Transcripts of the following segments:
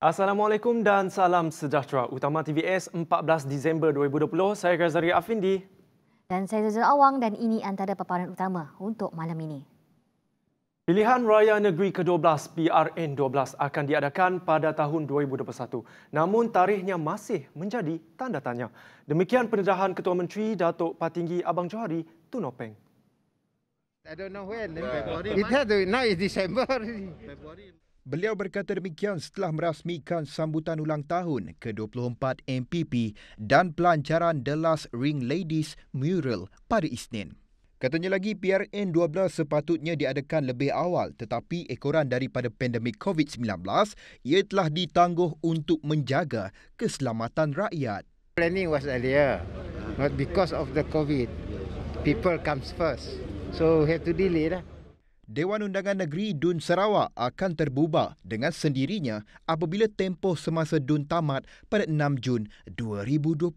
Assalamualaikum dan salam sejahtera. Utama TVS 14 Disember 2020, saya Ghazari Afindi. Dan saya Zazul Awang dan ini antara paparan utama untuk malam ini. Pilihan Raya Negeri ke-12 PRN12 akan diadakan pada tahun 2021. Namun tarikhnya masih menjadi tanda tanya. Demikian pendedahan Ketua Menteri Datuk Patinggi Abang Johari Tun Nopeng. I don't know when. It had to, now it's December. Beliau berkata demikian setelah merasmikan sambutan ulang tahun ke-24 MPP dan pelancaran The Last Ring Ladies Mural pada Isnin. Katanya lagi PRN 12 sepatutnya diadakan lebih awal tetapi ekoran daripada pandemik COVID-19 ia telah ditangguh untuk menjaga keselamatan rakyat. Planning was earlier, but because of the COVID, people comes first. So we have to delay lah. Dewan Undangan Negeri Dun Sarawak akan terbubar dengan sendirinya apabila tempoh semasa Dun tamat pada 6 Jun 2021.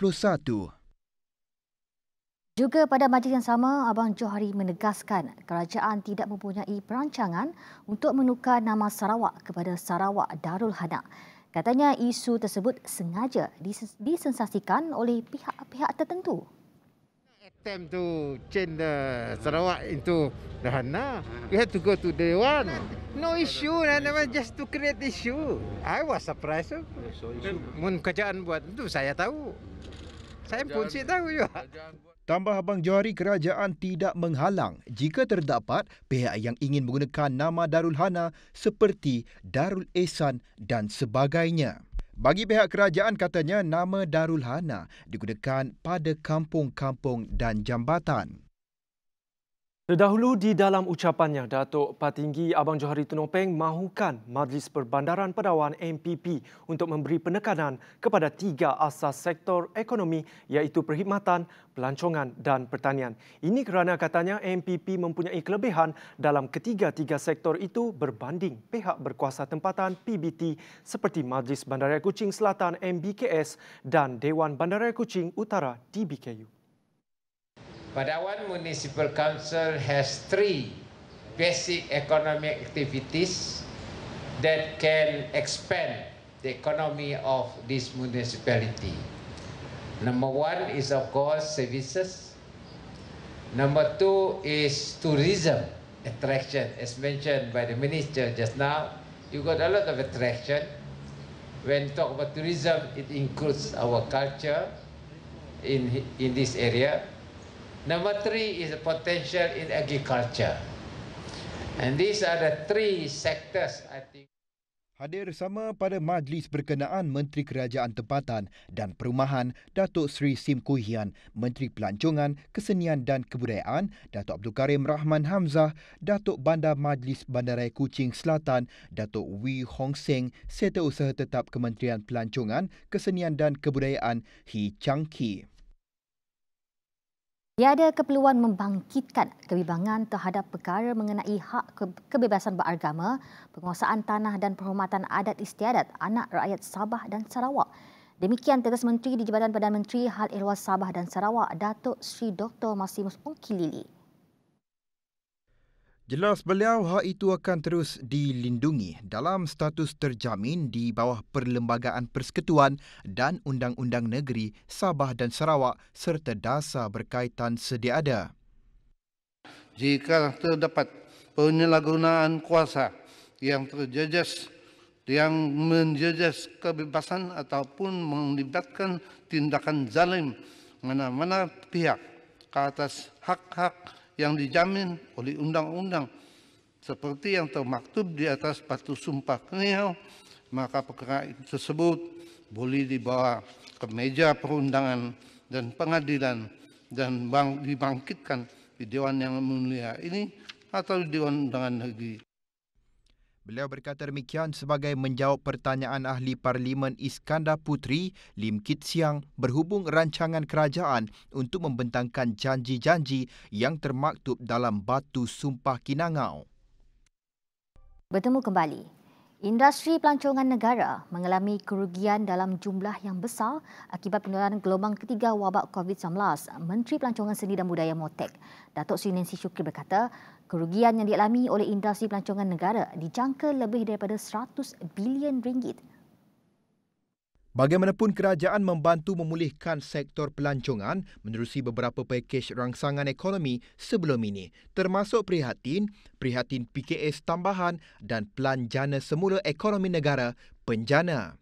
Juga pada majlis yang sama, Abang Johari menegaskan kerajaan tidak mempunyai perancangan untuk menukar nama Sarawak kepada Sarawak Darul Hana. Katanya isu tersebut sengaja disensasikan oleh pihak-pihak tertentu. Attempt to change the Sarawak into the Hana. We had to go to Dewan. No issue, just to create issue. I was surprised. Mun kerajaan buat itu saya tahu. Saya pun tahu juga. Tambah Abang Johari, kerajaan tidak menghalang jika terdapat pihak yang ingin menggunakan nama Darul Hana seperti Darul Ehsan dan sebagainya. Bagi pihak kerajaan katanya nama Darul Hana digunakan pada kampung-kampung dan jambatan. Terdahulu di dalam ucapannya, Datuk Patinggi Abang Johari Tun Nopeng mahukan Majlis Perbandaran Pedawan MPP untuk memberi penekanan kepada 3 asas sektor ekonomi iaitu perkhidmatan, pelancongan dan pertanian. Ini kerana katanya MPP mempunyai kelebihan dalam ketiga-tiga sektor itu berbanding pihak berkuasa tempatan PBT seperti Majlis Bandaraya Kuching Selatan MBKS dan Dewan Bandaraya Kuching Utara DBKU. Padawan Municipal Council has 3 basic economic activities that can expand the economy of this municipality. Number 1 is of course services. Number 2 is tourism attraction. As mentioned by the minister just now, you got a lot of attraction. When talk about tourism, it includes our culture in this area. Number 3 is the potential in agriculture. And these are the 3 sectors I think. Hadir sama pada majlis berkenaan Menteri Kerajaan Tempatan dan Perumahan Datuk Seri Sim Koo Hian, Menteri Pelancongan, Kesenian dan Kebudayaan Datuk Abdul Karim Rahman Hamzah, Datuk Bandar Majlis Bandaraya Kuching Selatan Datuk Wee Hong Seng, Setiausaha Tetap Kementerian Pelancongan, Kesenian dan Kebudayaan Hee Chang Kee. Tiada keperluan membangkitkan kebimbangan terhadap perkara mengenai hak kebebasan beragama, penguasaan tanah dan penghormatan adat istiadat anak rakyat Sabah dan Sarawak. Demikian tegas Menteri di Jabatan Perdana Menteri Hal Ehwal Sabah dan Sarawak, Datuk Seri Dr. Masimus Ongki Lili. Jelas beliau hak itu akan terus dilindungi dalam status terjamin di bawah Perlembagaan Persekutuan dan Undang-Undang Negeri Sabah dan Sarawak serta dasar berkaitan sedia ada. Jika terdapat penyalahgunaan kuasa yang terjejas, yang menjejas kebebasan ataupun melibatkan tindakan zalim mana-mana pihak ke atas hak-hak yang dijamin oleh undang-undang seperti yang termaktub di atas batu sumpah peniau, maka perkara tersebut boleh dibawa ke meja perundangan dan pengadilan dan dibangkitkan di Dewan Yang Mulia ini atau di Dewan Undangan Negeri. Beliau berkata demikian sebagai menjawab pertanyaan Ahli Parlimen Iskandar Puteri, Lim Kit Siang, berhubung rancangan kerajaan untuk membentangkan janji-janji yang termaktub dalam Batu Sumpah Kinangau. Bertemu kembali. Industri pelancongan negara mengalami kerugian dalam jumlah yang besar akibat penularan gelombang ketiga wabak COVID-19. Menteri Pelancongan Seni dan Budaya Motek, Datuk Seri Nancy Shukri berkata, kerugian yang dialami oleh industri pelancongan negara dijangka lebih daripada 100 bilion ringgit. Bagaimanapun, kerajaan membantu memulihkan sektor pelancongan menerusi beberapa pakej rangsangan ekonomi sebelum ini, termasuk prihatin PKS tambahan dan Pelan Jana Semula Ekonomi Negara penjana.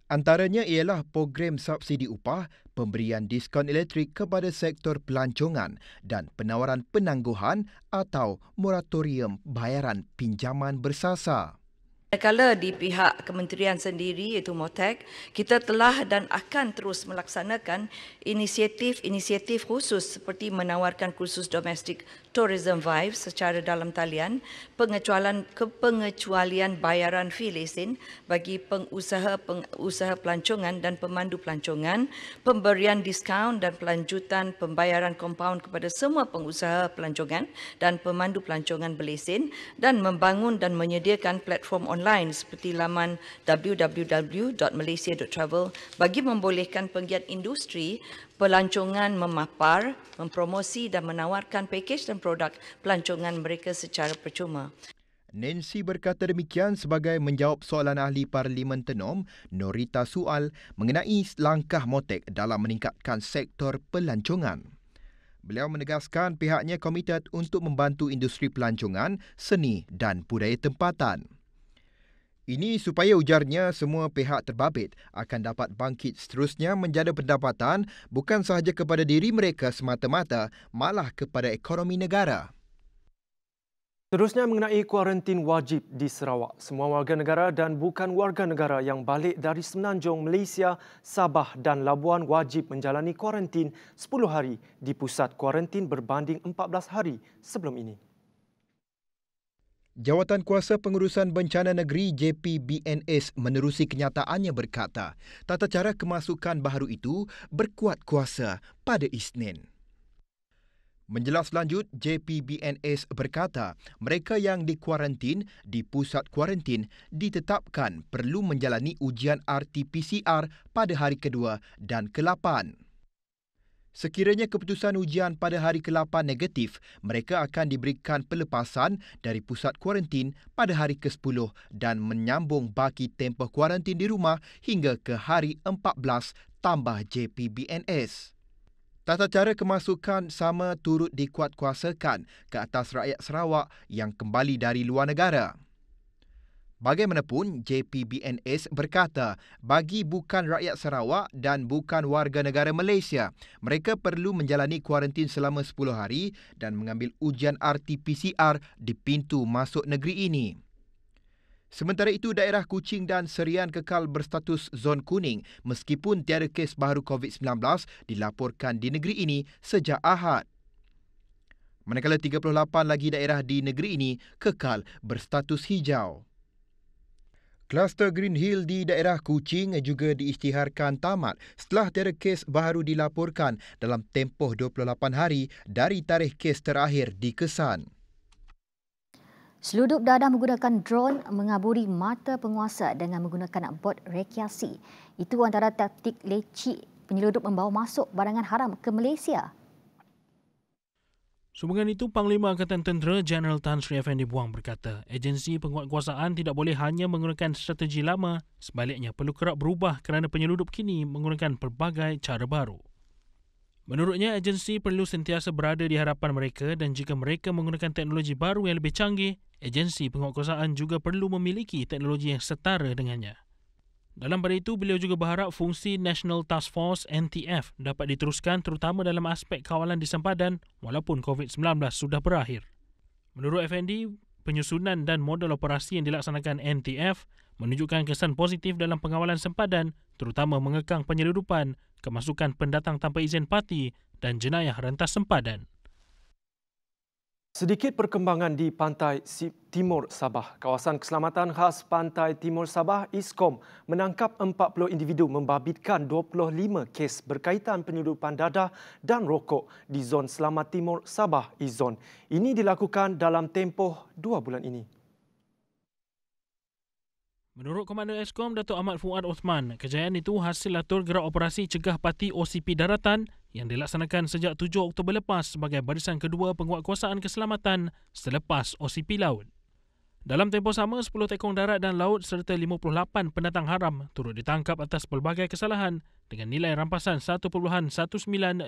Antaranya ialah program subsidi upah, pemberian diskaun elektrik kepada sektor pelancongan dan penawaran penangguhan atau moratorium bayaran pinjaman bersasar. Manakala di pihak kementerian sendiri iaitu MOTEC, kita telah dan akan terus melaksanakan inisiatif khusus seperti menawarkan kursus domestic tourism vibes secara dalam talian, pengecualian bayaran fee lesen bagi pengusaha pelancongan dan pemandu pelancongan, pemberian diskaun dan pelanjutan pembayaran kompaun kepada semua pengusaha pelancongan dan pemandu pelancongan berlesen, dan membangun dan menyediakan platform online seperti laman www.malaysia.travel bagi membolehkan penggiat industri pelancongan memapar, mempromosi dan menawarkan pakej dan produk pelancongan mereka secara percuma. Nancy berkata demikian sebagai menjawab soalan ahli Parlimen Tenom, Norita Sual, mengenai langkah MOTEC dalam meningkatkan sektor pelancongan. Beliau menegaskan pihaknya komited untuk membantu industri pelancongan, seni dan budaya tempatan. Ini supaya, ujarnya, semua pihak terbabit akan dapat bangkit seterusnya menjana pendapatan bukan sahaja kepada diri mereka semata-mata, malah kepada ekonomi negara. Seterusnya mengenai kuarantin wajib di Sarawak. Semua warga negara dan bukan warga negara yang balik dari Semenanjung, Malaysia, Sabah dan Labuan wajib menjalani kuarantin 10 hari di pusat kuarantin berbanding 14 hari sebelum ini. Jawatan Kuasa Pengurusan Bencana Negeri JPBNS menerusi kenyataannya berkata, tata cara kemasukan baharu itu berkuat kuasa pada Isnin. Menjelas lanjut, JPBNS berkata mereka yang dikuarantin di pusat kuarantin ditetapkan perlu menjalani ujian RT-PCR pada hari kedua dan ke-8. Sekiranya keputusan ujian pada hari ke-8 negatif, mereka akan diberikan pelepasan dari pusat kuarantin pada hari ke-10 dan menyambung baki tempoh kuarantin di rumah hingga ke hari 14, tambah JPBNS. Tata cara kemasukan sama turut dikuatkuasakan ke atas rakyat Sarawak yang kembali dari luar negara. Bagaimanapun, JPBNS berkata bagi bukan rakyat Sarawak dan bukan warga negara Malaysia, mereka perlu menjalani kuarantin selama 10 hari dan mengambil ujian RT-PCR di pintu masuk negeri ini. Sementara itu, daerah Kuching dan Serian kekal berstatus zon kuning meskipun tiada kes baharu COVID-19 dilaporkan di negeri ini sejak Ahad. Manakala 38 lagi daerah di negeri ini kekal berstatus hijau. Kluster Green Hill di daerah Kuching juga diisytiharkan tamat setelah tiada kes baharu dilaporkan dalam tempoh 28 hari dari tarikh kes terakhir dikesan. Selundup dadah menggunakan drone mengaburi mata penguasa dengan menggunakan bot rekreasi. Itu antara taktik lecik penyelundup membawa masuk barangan haram ke Malaysia. Sumbangan itu, Panglima Angkatan Tentera Jeneral Tan Sri Effendi Buang berkata, agensi penguatkuasaan tidak boleh hanya menggunakan strategi lama, sebaliknya perlu kerap berubah kerana penyelundup kini menggunakan pelbagai cara baru. Menurutnya, agensi perlu sentiasa berada di hadapan mereka dan jika mereka menggunakan teknologi baru yang lebih canggih, agensi penguatkuasaan juga perlu memiliki teknologi yang setara dengannya. Dalam pada itu, beliau juga berharap fungsi National Task Force NTF dapat diteruskan terutama dalam aspek kawalan di sempadan walaupun COVID-19 sudah berakhir. Menurut Effendi, penyusunan dan model operasi yang dilaksanakan NTF menunjukkan kesan positif dalam pengawalan sempadan terutama mengekang penyelundupan, kemasukan pendatang tanpa izin parti dan jenayah rentas sempadan. Sedikit perkembangan di Pantai Timur Sabah. Kawasan Keselamatan Khas Pantai Timur Sabah, ISKOM, menangkap 40 individu membabitkan 25 kes berkaitan penyelundupan dadah dan rokok di Zon Selamat Timur Sabah, IZON. Ini dilakukan dalam tempoh 2 bulan ini. Menurut Komander ISKOM, Datuk Ahmad Fuad Osman, kejayaan itu hasil atur gerak operasi cegah parti OCP Daratan yang dilaksanakan sejak 7 Oktober lepas sebagai barisan kedua penguatkuasaan keselamatan selepas OCP Laut. Dalam tempoh sama, 10 tekong darat dan laut serta 58 pendatang haram turut ditangkap atas pelbagai kesalahan dengan nilai rampasan 1.19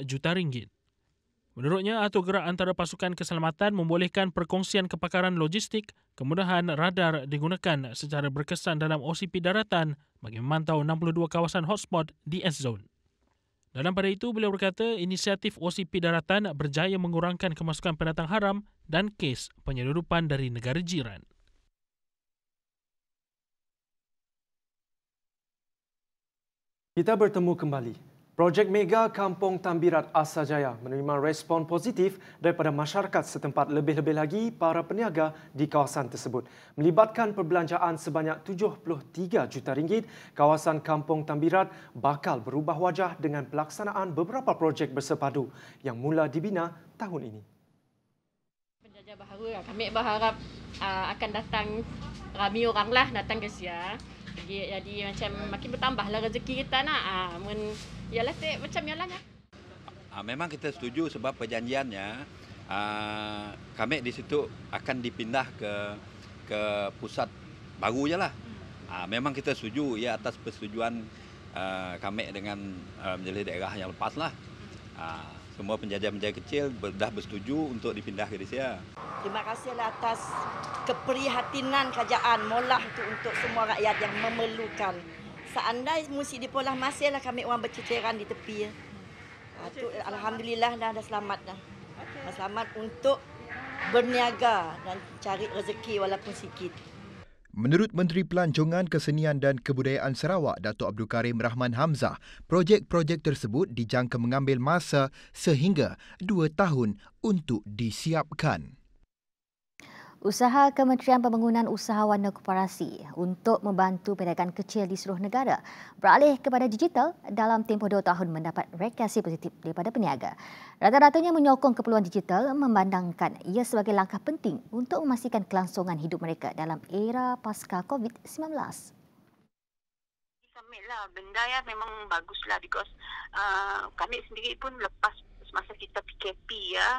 juta ringgit. Menurutnya, atur gerak antara pasukan keselamatan membolehkan perkongsian kepakaran logistik, kemudahan radar digunakan secara berkesan dalam OCP daratan bagi memantau 62 kawasan hotspot di S-Zone. Dalam pada itu, beliau berkata inisiatif OCP daratan berjaya mengurangkan kemasukan pendatang haram dan kes penyeludupan dari negara jiran. Kita bertemu kembali. Projek Mega Kampung Tambirat Asajaya menerima respon positif daripada masyarakat setempat, lebih-lebih lagi para peniaga di kawasan tersebut. Melibatkan perbelanjaan sebanyak 73 juta ringgit, kawasan Kampung Tambirat bakal berubah wajah dengan pelaksanaan beberapa projek bersepadu yang mula dibina tahun ini. Penjajah baharu, kami berharap akan datang ramai orang lah datang ke sini. Jadi macam makin bertambahlah rezeki kita nak. Yalah macam yalah. Memang kita setuju sebab perjanjiannya kami di situ akan dipindah ke pusat baru je lah. Memang kita setuju ya atas persetujuan kami dengan menjadi daerah yang lepas lah. Semua penjajah-penjajah kecil dah bersetuju untuk dipindah ke Malaysia. Terima kasihlah atas keprihatinan kerajaan molah untuk semua rakyat yang memerlukan. Seandainya mesti dipolah masihlah kami orang berceceran di tepi. Alhamdulillah dah selamat dah. Selamat untuk berniaga dan cari rezeki walaupun sikit. Menurut Menteri Pelancongan, Kesenian dan Kebudayaan Sarawak, Datuk Abdul Karim Rahman Hamzah, projek-projek tersebut dijangka mengambil masa sehingga 2 tahun untuk disiapkan. Usaha Kementerian Pembangunan Usahawan dan Koperasi untuk membantu pedagang kecil di seluruh negara beralih kepada digital dalam tempoh 2 tahun mendapat reaksi positif daripada peniaga. Rata-ratanya menyokong keperluan digital, memandangkan ia sebagai langkah penting untuk memastikan kelangsungan hidup mereka dalam era pasca COVID-19. Kami lah benda yang memang baguslah because kami sendiri pun lepas semasa kita PKP ya.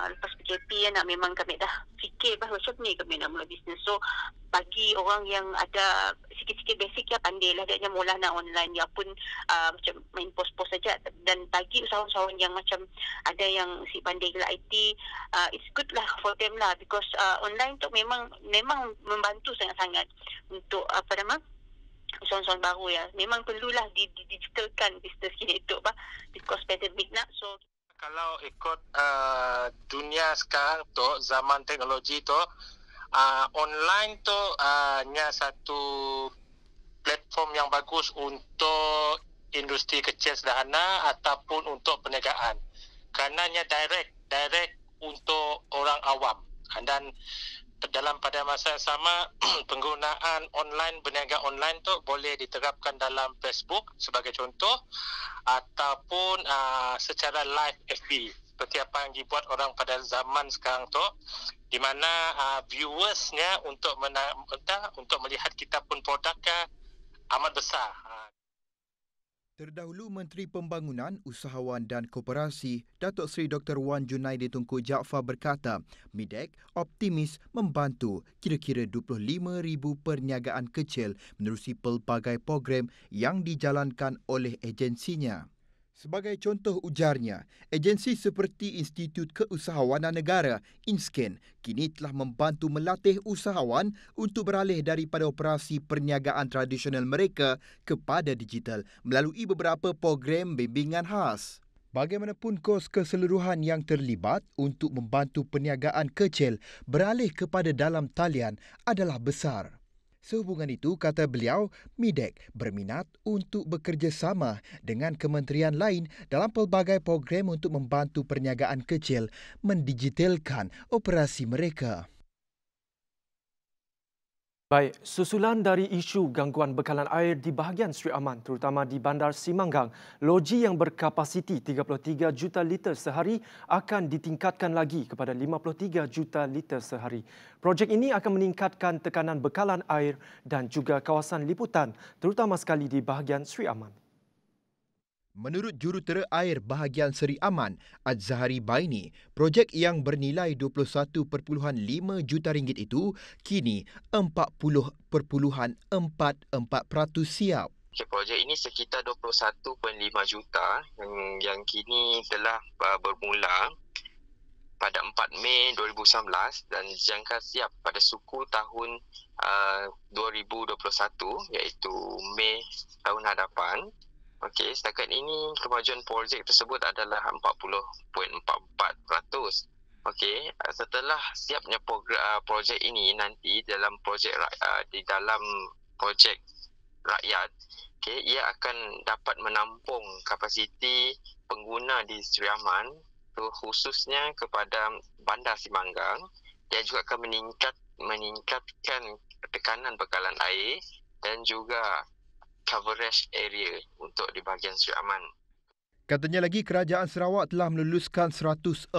Lepas PKP nak memang kami dah fikir bahawa macam ni kami nak mula bisnes. So bagi orang yang ada sikit-sikit basic ya, pandai lah dia mula nak online dia pun macam main post-post saja. Dan bagi usahawan-usahawan yang macam ada yang si pandai gila IT, it's good lah for them lah because online tu memang membantu sangat-sangat untuk usahawan-usahawan baru ya. Memang perlulah digitalkan bisnes kita itu because pandemic nak. So kalau ikut dunia sekarang tu, zaman teknologi tu, online tu hanya satu platform yang bagus untuk industri kecil sederhana ataupun untuk perniagaan. Kerananya direct untuk orang awam. Dan dalam pada masa yang sama, penggunaan online, berniaga online tu boleh diterapkan dalam Facebook sebagai contoh ataupun secara live FB seperti apa yang dibuat orang pada zaman sekarang tu, di mana viewersnya untuk melihat kita pun produknya amat besar. Terdahulu, Menteri Pembangunan, Usahawan dan Koperasi, Datuk Seri Dr. Wan Junaidi Tunku Jaafar berkata, MIDEC optimis membantu kira-kira 25,000 perniagaan kecil menerusi pelbagai program yang dijalankan oleh agensinya. Sebagai contoh ujarnya, agensi seperti Institut Keusahawanan Negara, INSCAN, kini telah membantu melatih usahawan untuk beralih daripada operasi perniagaan tradisional mereka kepada digital melalui beberapa program bimbingan khas. Bagaimanapun, kos keseluruhan yang terlibat untuk membantu perniagaan kecil beralih kepada dalam talian adalah besar. Sehubungan itu, kata beliau, MIDEC berminat untuk bekerjasama dengan kementerian lain dalam pelbagai program untuk membantu perniagaan kecil mendigitalkan operasi mereka. Baik, susulan dari isu gangguan bekalan air di bahagian Sri Aman, terutama di Bandar Simanggang, loji yang berkapasiti 33 juta liter sehari akan ditingkatkan lagi kepada 53 juta liter sehari. Projek ini akan meningkatkan tekanan bekalan air dan juga kawasan liputan, terutama sekali di bahagian Sri Aman. Menurut jurutera air bahagian Seri Aman, Azhari Baini, projek yang bernilai 21.5 juta ringgit itu kini 40.44% siap. Projek ini sekitar 21.5 juta yang kini telah bermula pada 4 Mei 2019 dan dijangka siap pada suku tahun 2021 iaitu Mei tahun hadapan. Okey, setakat ini kemajuan projek tersebut adalah 40.44%. Okey, setelah siapnya projek ini nanti dalam projek rakyat, okey, ia akan dapat menampung kapasiti pengguna di Seri Aman, khususnya kepada Bandar Simanggang. Ia juga akan meningkatkan tekanan bekalan air dan juga coverage area untuk di bahagian Seri Aman. Katanya lagi Kerajaan Sarawak telah meluluskan 140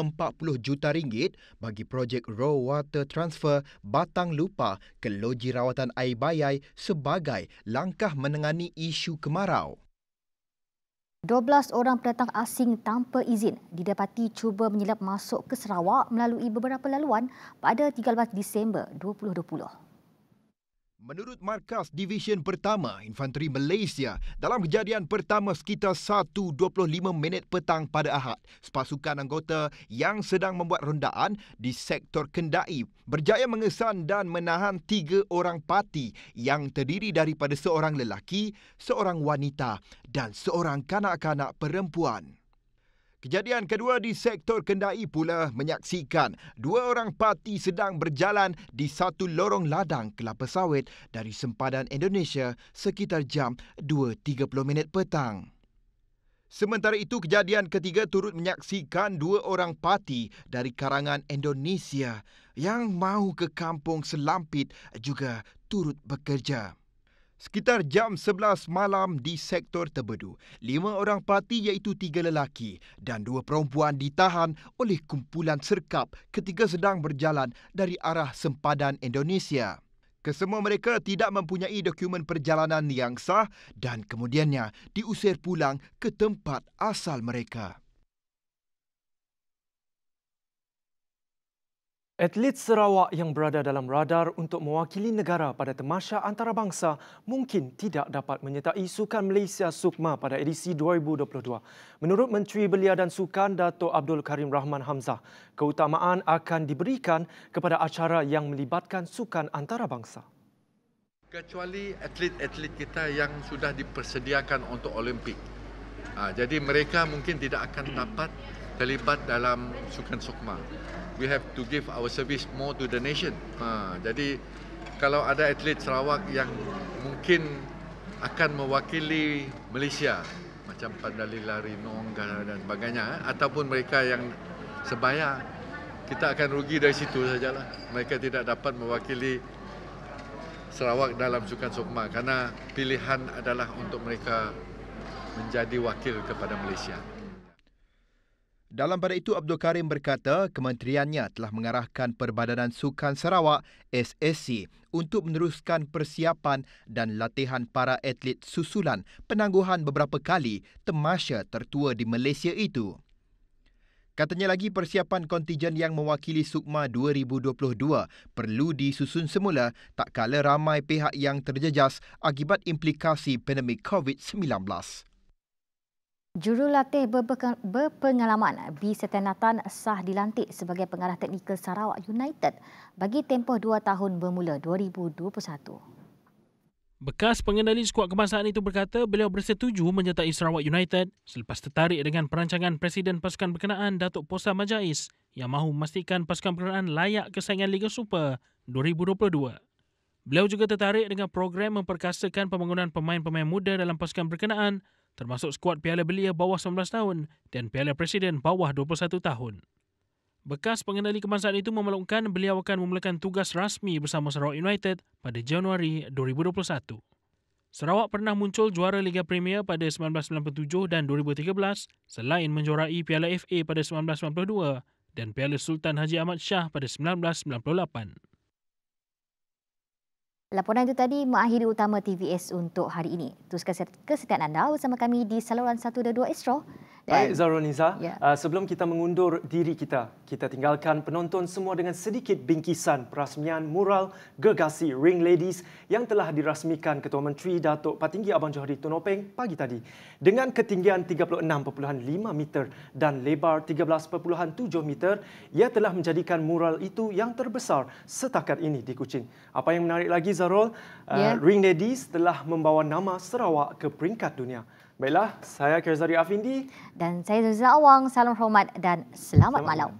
juta ringgit bagi projek Raw Water Transfer Batang Lupa ke Loji Rawatan Air Bayai sebagai langkah menangani isu kemarau. 12 orang pendatang asing tanpa izin didapati cuba menyelap masuk ke Sarawak melalui beberapa laluan pada 13 Disember 2020. Menurut Markas Divisyen Pertama Infanteri Malaysia, dalam kejadian pertama sekitar 1:25 petang pada Ahad, sepasukan anggota yang sedang membuat rondaan di sektor Kendai berjaya mengesan dan menahan 3 orang parti yang terdiri daripada seorang lelaki, seorang wanita dan seorang kanak-kanak perempuan. Kejadian kedua di sektor Kendai pula menyaksikan 2 orang parti sedang berjalan di satu lorong ladang kelapa sawit dari sempadan Indonesia sekitar jam 2:30 petang. Sementara itu, kejadian ketiga turut menyaksikan 2 orang parti dari karangan Indonesia yang mahu ke kampung Selampit juga turut bekerja. Sekitar jam 11 malam di sektor Tebedu, 5 orang parti iaitu 3 lelaki dan 2 perempuan ditahan oleh kumpulan serkap ketika sedang berjalan dari arah sempadan Indonesia. Kesemua mereka tidak mempunyai dokumen perjalanan yang sah dan kemudiannya diusir pulang ke tempat asal mereka. Atlet Sarawak yang berada dalam radar untuk mewakili negara pada Tamasya Antarabangsa mungkin tidak dapat menyertai Sukan Malaysia SUKMA pada edisi 2022. Menurut Menteri Belia dan Sukan Datuk Abdul Karim Rahman Hamzah, keutamaan akan diberikan kepada acara yang melibatkan sukan antarabangsa. Kecuali atlet-atlet kita yang sudah dipersediakan untuk Olimpik. Jadi mereka mungkin tidak akan dapat terlibat dalam Sukan SUKMA. We have to give our service more to the nation. Jadi kalau ada atlet Sarawak yang mungkin akan mewakili Malaysia macam Pandalila, Rinong dan sebagainya, ataupun mereka yang sebaya, kita akan rugi dari situ sajalah. Mereka tidak dapat mewakili Sarawak dalam Sukan SUKMA kerana pilihan adalah untuk mereka menjadi wakil kepada Malaysia. Dalam pada itu, Abdul Karim berkata kementeriannya telah mengarahkan Perbadanan Sukan Sarawak SSC untuk meneruskan persiapan dan latihan para atlet susulan penangguhan beberapa kali tamasya tertua di Malaysia itu. Katanya lagi persiapan kontijen yang mewakili SUKMA 2022 perlu disusun semula tak kala ramai pihak yang terjejas akibat implikasi pandemik COVID-19. Jurulatih berpengalaman B. Setenatan sah dilantik sebagai pengarah teknikal Sarawak United bagi tempoh 2 tahun bermula 2021. Bekas pengendali skuad kebangsaan itu berkata beliau bersetuju menyertai Sarawak United selepas tertarik dengan perancangan Presiden Pasukan Berkenaan Datuk Posa Majais yang mahu memastikan Pasukan Berkenaan layak ke saingan Liga Super 2022. Beliau juga tertarik dengan program memperkasakan pembangunan pemain-pemain muda dalam Pasukan Berkenaan termasuk skuad Piala Belia bawah 19 tahun dan Piala Presiden bawah 21 tahun. Bekas pengendali kebangsaan itu memaklumkan beliau akan memulakan tugas rasmi bersama Sarawak United pada Januari 2021. Sarawak pernah muncul juara Liga Premier pada 1997 dan 2013 selain menjuarai Piala FA pada 1992 dan Piala Sultan Haji Ahmad Shah pada 1998. Laporan itu tadi mengakhiri utama TVS untuk hari ini. Teruskan kesetiaan anda bersama kami di saluran 122 Astro. Baik, Zarul Niza. Sebelum kita mengundur diri kita tinggalkan penonton semua dengan sedikit bingkisan perasmian mural gergasi Ring Ladies yang telah dirasmikan Ketua Menteri Datuk Patinggi Abang Johari Tunopeng pagi tadi. Dengan ketinggian 36.5 meter dan lebar 13.7 meter, ia telah menjadikan mural itu yang terbesar setakat ini di Kuching. Apa yang menarik lagi, Zarul, Ring Ladies telah membawa nama Sarawak ke peringkat dunia. Baiklah, saya Kerzari Afindi. Dan saya Zuzah Awang. Salam hormat dan selamat malam.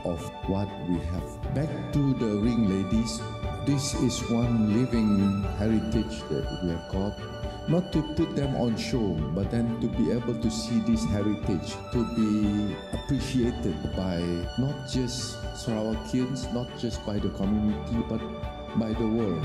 Of what we have. Back to the Ring Ladies, this is one living heritage that we have got. Not to put them on show, but then to be able to see this heritage, to be appreciated by not just Sarawakians, not just by the community, but by the world.